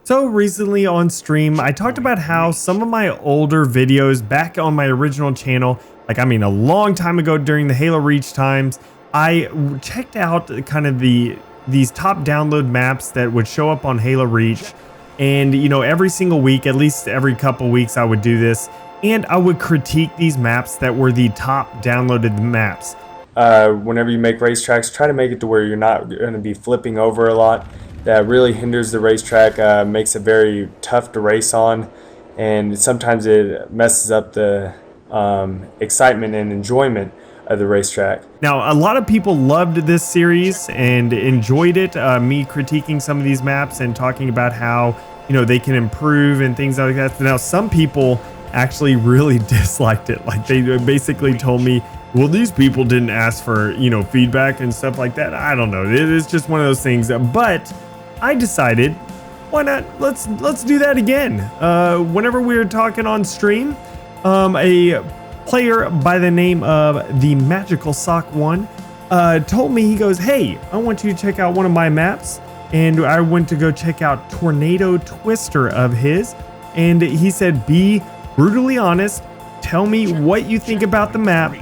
So recently on stream, I talked about how some of my older videos back on my original channel, a long time ago during the Halo Reach times, I checked out kind of these top download maps that would show up on Halo Reach. And every single week, at least every couple weeks, I would do this. And I would critique these maps that were the top downloaded maps. Whenever you make racetracks, try to make it to where you're not going to be flipping over a lot. That really hinders the racetrack, makes it very tough to race on, and sometimes it messes up the excitement and enjoyment of the racetrack. Now, a lot of people loved this series and enjoyed it, me critiquing some of these maps and talking about how they can improve and things like that. Now, some people actually really disliked it. Like, they basically told me, well, these people didn't ask for feedback and stuff like that. I don't know, it is just one of those things. But I decided, why not? Let's do that again. Whenever we were talking on stream, a player by the name of the Magical Sock One told me, he goes, hey, I want you to check out one of my maps. And I went to go check out Tornado Twister of his, and he said, be brutally honest, tell me what you think about the map.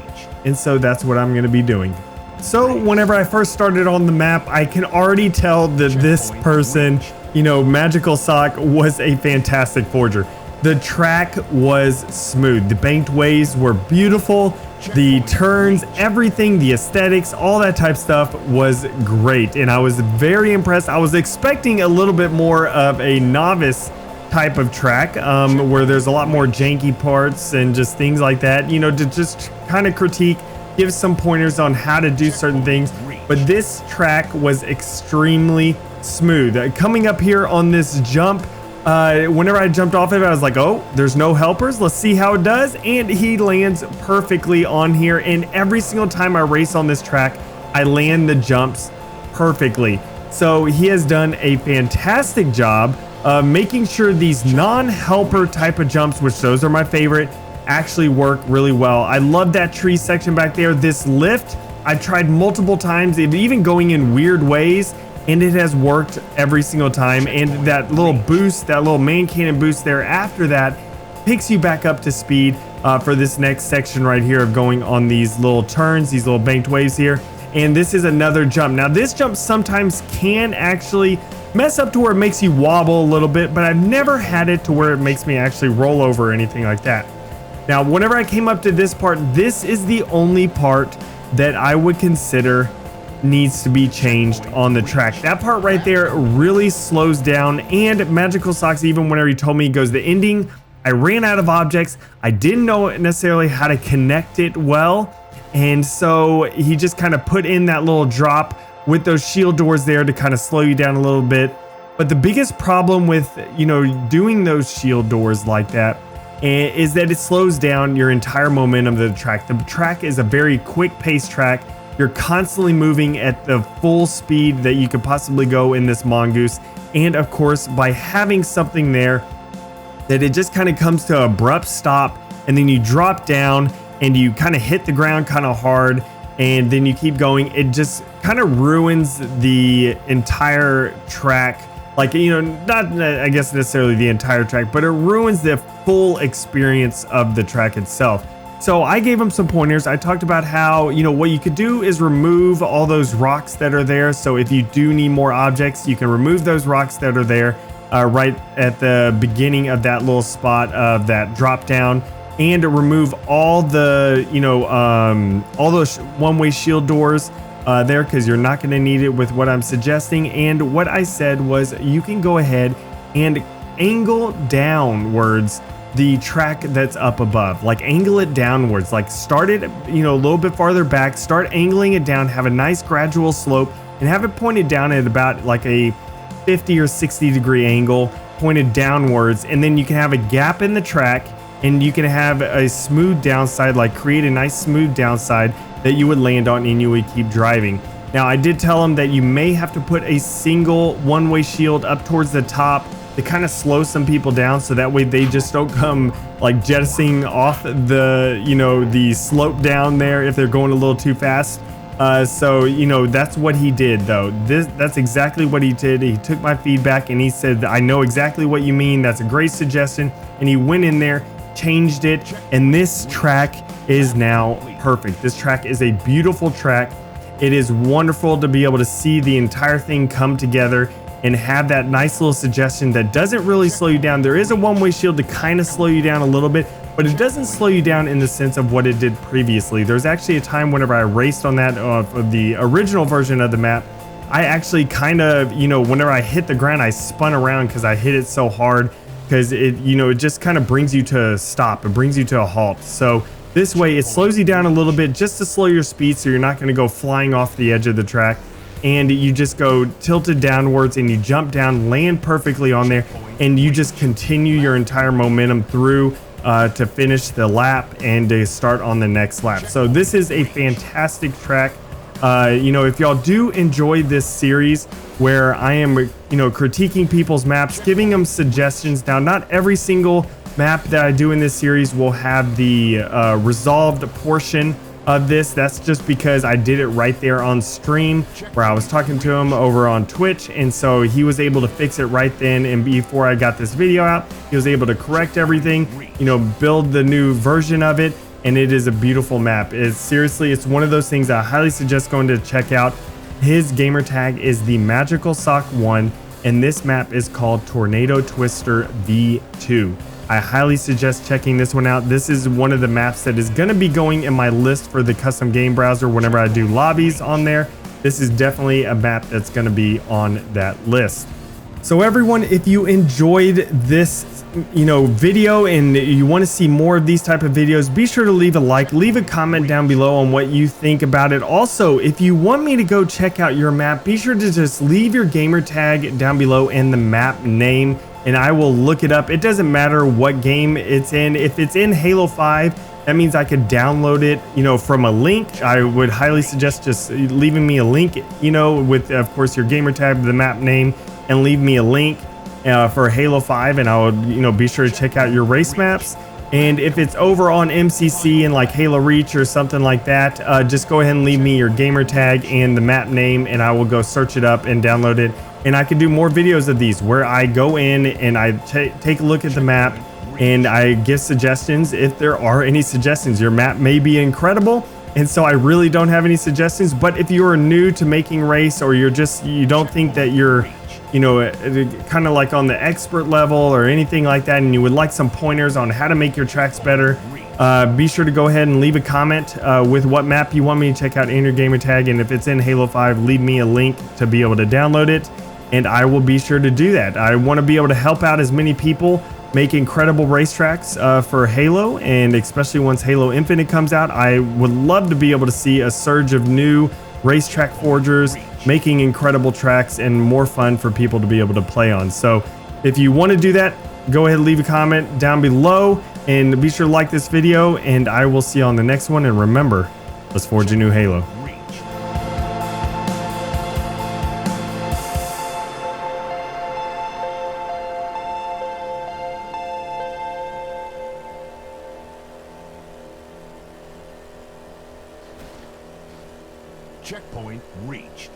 And so that's what I'm going to be doing. So whenever I first started on the map, I can already tell that this person, Magical Sock, was a fantastic forger. The track was smooth. The banked ways were beautiful. The turns, everything, the aesthetics, all that type stuff was great. And I was very impressed. I was expecting a little bit more of a novice type of track, where there's a lot more janky parts and just things like that, to just kind of critique, give some pointers on how to do certain things. But this track was extremely smooth. Coming up here on this jump, whenever I jumped off of it, I was like, oh, there's no helpers, let's see how it does. And he lands perfectly on here, and every single time I race on this track, I land the jumps perfectly. So he has done a fantastic job making sure these non-helper type of jumps, which those are my favorite, actually work really well. I love that tree section back there. This lift, I've tried multiple times, even going in weird ways, and it has worked every single time. And that little boost, that little main cannon boost there after that, picks you back up to speed for this next section right here of going on these little turns, these little banked waves here. And this is another jump. Now, this jump sometimes can actually mess up to where it makes you wobble a little bit, but I've never had it to where it makes me actually roll over or anything like that. Now, whenever I came up to this part, this is the only part that I would consider needs to be changed on the track. That part right there really slows down, and Magical Socks, even whenever he told me, he goes, the ending, I ran out of objects. I didn't know necessarily how to connect it well, and so he just kind of put in that little drop with those shield doors there to kind of slow you down a little bit. But the biggest problem with, doing those shield doors like that is that it slows down your entire momentum of the track. The track is a very quick pace track. You're constantly moving at the full speed that you could possibly go in this mongoose. And of course, by having something there that it just kind of comes to an abrupt stop, and then you drop down and you kind of hit the ground kind of hard, and then you keep going, it just kind of ruins the entire track. Like, not, I guess, necessarily the entire track, but it ruins the full experience of the track itself. So I gave him some pointers. I talked about how, what you could do is remove all those rocks that are there. So if you do need more objects, you can remove those rocks that are there right at the beginning of that little spot of that drop down, and remove all the, all those one-way shield doors there, because you're not going to need it with what I'm suggesting. And what I said was, you can go ahead and angle downwards the track that's up above. Like, angle it downwards, like start it a little bit farther back, start angling it down, have a nice gradual slope, and have it pointed down at about like a 50 or 60 degree angle pointed downwards. And then you can have a gap in the track, and you can have a smooth downside, like create a nice smooth downside that you would land on, and you would keep driving. Now, I did tell them that you may have to put a single one-way shield up towards the top to kind of slow some people down, so that way they just don't come like jettisoning off the, the slope down there if they're going a little too fast. So you know, that's what he did though. That's exactly what he did. He took my feedback and he said, I know exactly what you mean. That's a great suggestion. And he went in there, changed it, and this track is now perfect. This track is a beautiful track. It is wonderful to be able to see the entire thing come together and have that nice little suggestion that doesn't really slow you down. There is a one-way shield to kind of slow you down a little bit, but it doesn't slow you down in the sense of what it did previously. There's actually a time whenever I raced on that for the original version of the map, I actually kind of, you know, whenever I hit the ground, I spun around because I hit it so hard, because it, you know, it just kind of brings you to a stop. It brings you to a halt. So this way it slows you down a little bit just to slow your speed so you're not going to go flying off the edge of the track. And you just go tilted downwards and you jump down, land perfectly on there, and you just continue your entire momentum through to finish the lap and to start on the next lap. So this is a fantastic track. You know, if y'all do enjoy this series where I am, you know, critiquing people's maps, giving them suggestions. Now, not every single map that I do in this series will have the resolved portion of this. That's just because I did it right there on stream where I was talking to him over on Twitch, and so he was able to fix it right then, and before I got this video out, he was able to correct everything, you know, build the new version of it, and it is a beautiful map. It's seriously, it's one of those things that I highly suggest going to check out. His gamer tag is the Magical Sock 1, and this map is called Tornado Twister V2. I highly suggest checking this one out. This is one of the maps that is going to be going in my list for the custom game browser whenever I do lobbies on there. This is definitely a map that's going to be on that list. So everyone, if you enjoyed this, you know, video and you want to see more of these type of videos, be sure to leave a like, leave a comment down below on what you think about it. Also, if you want me to go check out your map, be sure to just leave your gamer tag down below and the map name, and I will look it up. It doesn't matter what game it's in. If it's in Halo 5, that means I could download it, you know, from a link. I would highly suggest just leaving me a link, you know, with, of course, your gamer tag, the map name, and leave me a link for Halo 5, and I would, you know, be sure to check out your race maps. And if it's over on MCC and like Halo Reach or something like that, just go ahead and leave me your gamer tag and the map name, and I will go search it up and download it. And I can do more videos of these where I go in and I take a look at the map and I give suggestions if there are any suggestions. Your map may be incredible, and so I really don't have any suggestions. But if you are new to making race, or you don't think that you're, you know, kind of like on the expert level or anything like that, and you would like some pointers on how to make your tracks better, be sure to go ahead and leave a comment with what map you want me to check out in your gamer tag. And if it's in Halo 5, leave me a link to be able to download it, and I will be sure to do that. I want to be able to help out as many people make incredible racetracks for Halo, and especially once Halo Infinite comes out, I would love to be able to see a surge of new racetrack forgers making incredible tracks and more fun for people to be able to play on. So if you want to do that, go ahead and leave a comment down below, and be sure to like this video, and I will see you on the next one. And remember, let's forge a new Halo. Checkpoint reached.